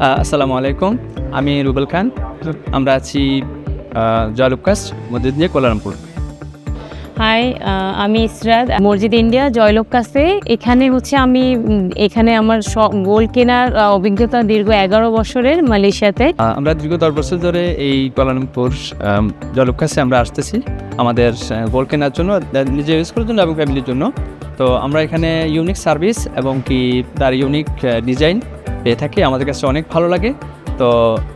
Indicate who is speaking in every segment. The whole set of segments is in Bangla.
Speaker 1: আসসালামু আলাইকুম। আমি রুবেল খান। আমরা আছি জয়লুকাস মসজিদ নিয়ে কুয়ালালামপুর।
Speaker 2: হাই, আমি ইসরাত, মসজিদ ইন্ডিয়া জয়লোক কাছে। এখানে হচ্ছে আমি এখানে আমার গোল্ড কেনার অভিজ্ঞতা দীর্ঘ 11 বছরের মালয়েশিয়াতে।
Speaker 1: আমরা দীর্ঘ 10 বছর ধরে এই কুয়ালালামপুর জয়লুক কাছে আমরা আসতেছি আমাদের গোল্ড কেনার জন্য, নিজে ইউজ করার জন্য এবং ফ্যামিলির জন্য। তো আমরা এখানে ইউনিক সার্ভিস এবং কি তার ইউনিক ডিজাইন পেয়ে থাকি, আমাদের কাছে অনেক ভালো লাগে। তো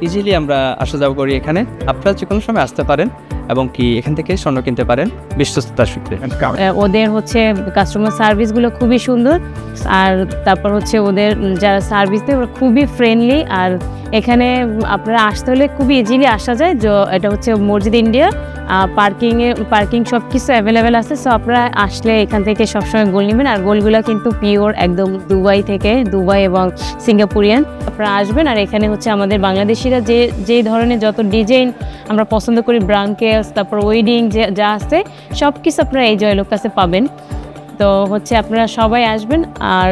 Speaker 1: ইজিলি আমরা আসা যাওয়া করি এখানে। আপনারা যে কোনো সময় আসতে পারেন এবং কি এখান থেকে স্বর্ণ কিনতে পারেন বিশ্বস্ততার সূত্রে।
Speaker 2: ওদের হচ্ছে কাস্টমার সার্ভিসগুলো খুবই সুন্দর, আর তারপর হচ্ছে ওদের যারা সার্ভিস দেয় ওরা খুবই ফ্রেন্ডলি। আর এখানে আপনারা আসতে হলে খুবই ইজিলি আসা যায়। এটা হচ্ছে মসজিদ ইন্ডিয়া, পার্কিং সব কিছু অ্যাভেলেবেল আছে। সো আপনারা আসলে এখান থেকে সবসময় গোল্ড নেবেন। আর গোল্ডগুলো কিন্তু পিওর একদম দুবাই এবং সিঙ্গাপুরিয়ান। আপনারা আসবেন। আর এখানে হচ্ছে আমাদের বাংলাদেশিরা যে ধরনের যত ডিজাইন আমরা পছন্দ করি, ব্রাঙ্কেলস, তারপর ওয়েডিং যা আছে সব কিছু আপনারা এই জয়লোক কাছে পাবেন। তো হচ্ছে আপনারা সবাই আসবেন। আর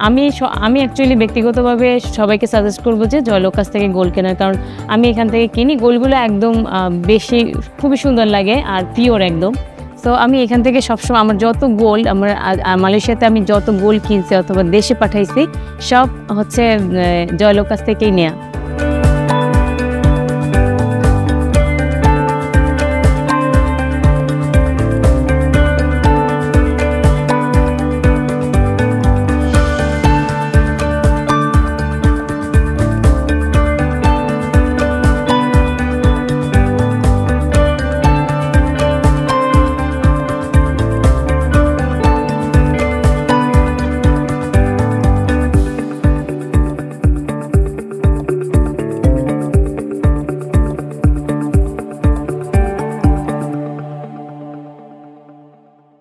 Speaker 2: আমি অ্যাকচুয়ালি ব্যক্তিগতভাবে সবাইকে সাজেস্ট করবো যে জয়লোক কাছ থেকে গোল্ড কেনার, কারণ আমি এখান থেকে কিনি। গোল্ডগুলো একদম খুবই সুন্দর লাগে আর পিওর একদম। তো আমি এখান থেকে সবসময় আমার যত গোল্ড মালয়েশিয়াতে আমি যত গোল্ড কিনছি অথবা দেশে পাঠাইছি সব হচ্ছে জয়লোক কাছ থেকেই নেওয়া।